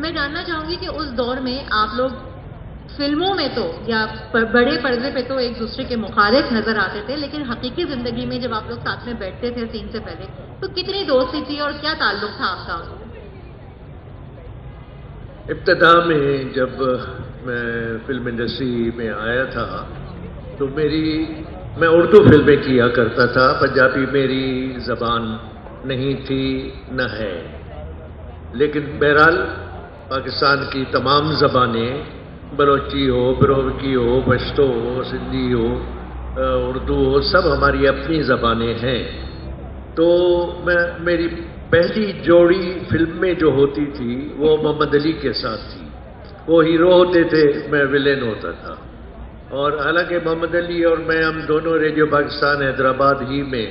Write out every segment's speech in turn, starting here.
میں جاننا چاہوں گی کہ اس دور میں آپ لوگ فلموں میں تو یا بڑے پردے پہ تو ایک دوسرے کے مخالف نظر آتے تھے، لیکن حقیقی زندگی میں جب آپ لوگ ساتھ میں بیٹھتے تھے سین سے پہلے تو کتنی دوستی تھی اور کیا تعلق تھا آپ کا؟ ابتدا میں جب میں فلم انڈسٹری میں آیا تھا تو میں اردو فلمیں کیا کرتا تھا، پنجابی میری زبان نہیں تھی نہ ہے، لیکن بہرحال پاکستان کی تمام زبانیں، بلوچی ہو، بروکی ہو، پشتو ہو، سندھی ہو، اردو ہو، سب ہماری اپنی زبانیں ہیں۔ تو میری پہلی جوڑی فلم میں جو ہوتی تھی وہ محمد علی کے ساتھ تھی، وہ ہیرو ہوتے تھے، میں ویلن ہوتا تھا۔ اور حالانکہ محمد علی اور میں ہم دونوں ریڈیو پاکستان حیدرآباد ہی میں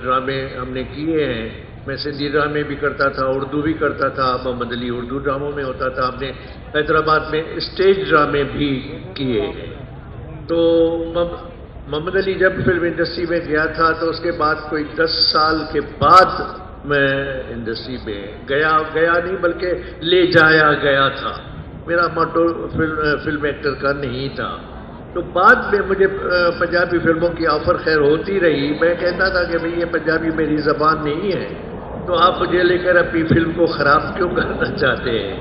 ڈرامے ہم نے کیے ہیں، میں سندھی ڈرامے بھی کرتا تھا، اردو بھی کرتا تھا، محمد علی اردو ڈراموں میں ہوتا تھا، ہم نے حیدرآباد میں اسٹیج ڈرامے بھی کیے ہیں۔ تو محمد علی جب فلم انڈسٹری میں گیا تھا تو اس کے بعد کوئی 10 سال کے بعد میں انڈسٹری میں گیا نہیں بلکہ لے جایا گیا تھا، میرا موٹو فلم ایکٹر کا نہیں تھا۔ تو بعد میں مجھے پنجابی فلموں کی آفر خیر ہوتی رہی، میں کہتا تھا کہ بھئی یہ پنجابی میری زبان نہیں ہے، تو آپ مجھے لے کر اپنی فلم کو خراب کیوں کرنا چاہتے ہیں؟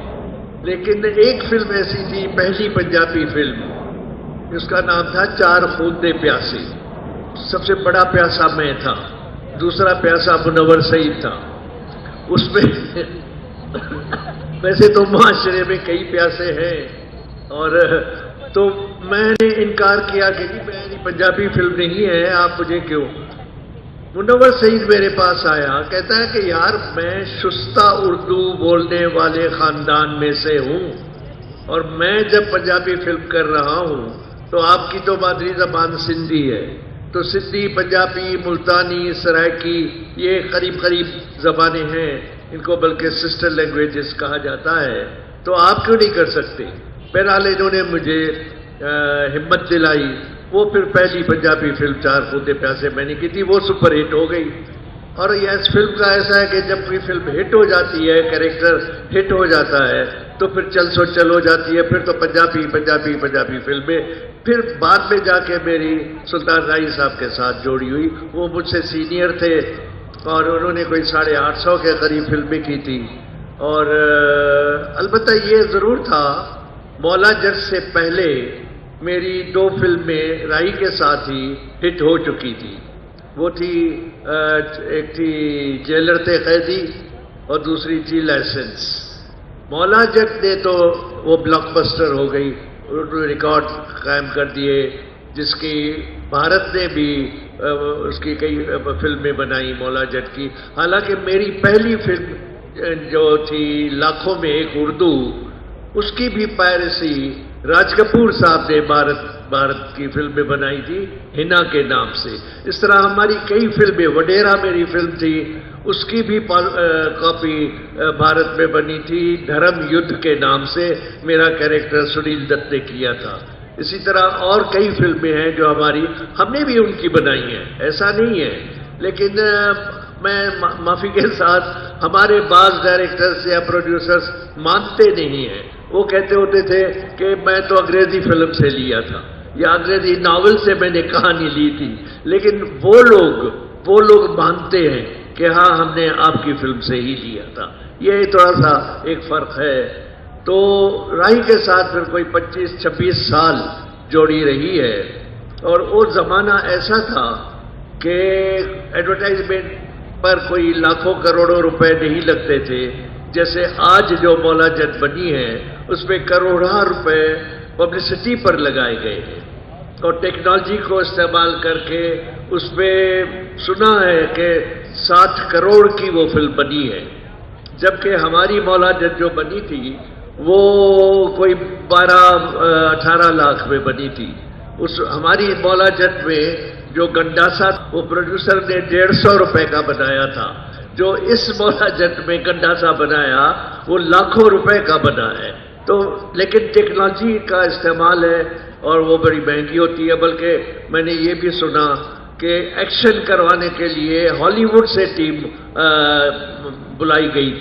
لیکن ایک فلم ایسی تھی، پہلی پنجابی فلم، اس کا نام تھا چار خون دے پیاسے۔ سب سے بڑا پیاسا میں تھا، دوسرا پیاسا منور سعید تھا۔ اس میں ویسے تو معاشرے میں کئی پیاسے ہیں، اور تو میں نے انکار کیا کہ جی میری پنجابی فلم نہیں ہے، آپ مجھے کیوں؟ منور سعید میرے پاس آیا، کہتا ہے کہ یار میں شستہ اردو بولنے والے خاندان میں سے ہوں، اور میں جب پنجابی فلم کر رہا ہوں تو آپ کی تو مادری زبان سندھی ہے، تو سندھی، پنجابی، ملتانی، سرائکی، یہ قریب زبانیں ہیں، ان کو بلکہ سسٹر لینگویجز کہا جاتا ہے، تو آپ کیوں نہیں کر سکتے؟ بہرحال انہوں نے مجھے ہمت دلائی۔ وہ پھر پہلی پنجابی فلم چار خون دے پیاسے میں نے کی تھی، وہ سپر ہٹ ہو گئی۔ اور اس فلم کا ایسا ہے کہ جب کوئی فلم ہٹ ہو جاتی ہے، کریکٹر ہٹ ہو جاتا ہے، تو پھر چل ہو جاتی ہے، پھر تو پنجابی فلمیں۔ پھر بعد میں جا کے میری سلطان رائی صاحب کے ساتھ جوڑی ہوئی، وہ مجھ سے سینئر تھے اور انہوں نے کوئی 850 کے قریب فلمیں کی تھی۔ اور البتہ یہ ضرور تھا، مولا جٹ سے پہلے میری 2 فلمیں رائی کے ساتھ ہی ہٹ ہو چکی تھی، وہ تھی ایک تھی جیلر تھے قیدی اور دوسری تھی لائسنس۔ مولا جٹ نے تو وہ بلاک بسٹر ہو گئی، انہوں نے ریکارڈ قائم کر دیے، جس کی بھارت نے بھی اس کی کئی فلمیں بنائی مولا جٹ کی۔ حالانکہ میری پہلی فلم جو تھی لاکھوں میں ایک اردو، اس کی بھی پائرسی راج کپور صاحب نے بھارت کی فلمیں بنائی تھی ہنا کے نام سے۔ اس طرح ہماری کئی فلمیں، وڈیرا میری فلم تھی، اس کی بھی کاپی بھارت میں بنی تھی، دھرم یدھ کے نام سے میرا کیریکٹر سنیل دت نے کیا تھا۔ اسی طرح اور کئی فلمیں ہیں جو ہم نے بھی ان کی بنائی ہیں، ایسا نہیں ہے۔ لیکن میں معافی کے ساتھ ہمارے بعض ڈائریکٹرز یا پروڈیوسرز مانتے نہیں ہیں، وہ کہتے ہوتے تھے کہ میں تو انگریزی فلم سے لیا تھا یا انگریزی ناول سے میں نے کہانی لی تھی، لیکن وہ لوگ مانتے ہیں کہ ہاں ہم نے آپ کی فلم سے ہی لیا تھا۔ یہ تھوڑا سا ایک فرق ہے۔ تو راہی کے ساتھ پھر کوئی 25-26 سال جوڑی رہی ہے، اور وہ زمانہ ایسا تھا کہ ایڈورٹائزمنٹ پر کوئی لاکھوں کروڑوں روپے نہیں لگتے تھے، جیسے آج جو مولا جٹ بنی ہے اس میں کروڑاں روپے پبلسٹی پر لگائے گئے ہیں، اور ٹیکنالوجی کو استعمال کر کے اس میں سنا ہے کہ 60 کروڑ کی وہ فلم بنی ہے، جبکہ ہماری مولا جٹ جو بنی تھی وہ کوئی 12-18 لاکھ میں بنی تھی۔ ہماری مولا جٹ میں جو گنڈاسا وہ پروڈیوسر نے 150 روپے کا بنایا تھا، جو اس مولا جٹ میں گنڈاسا بنایا وہ لاکھوں روپے کا بنا ہے۔ تو لیکن ٹیکنالوجی کا استعمال ہے اور وہ بڑی مہنگی ہوتی ہے، بلکہ میں نے یہ بھی سنا کہ ایکشن کروانے کے لیے ہالی ووڈ سے ٹیم بلائی گئی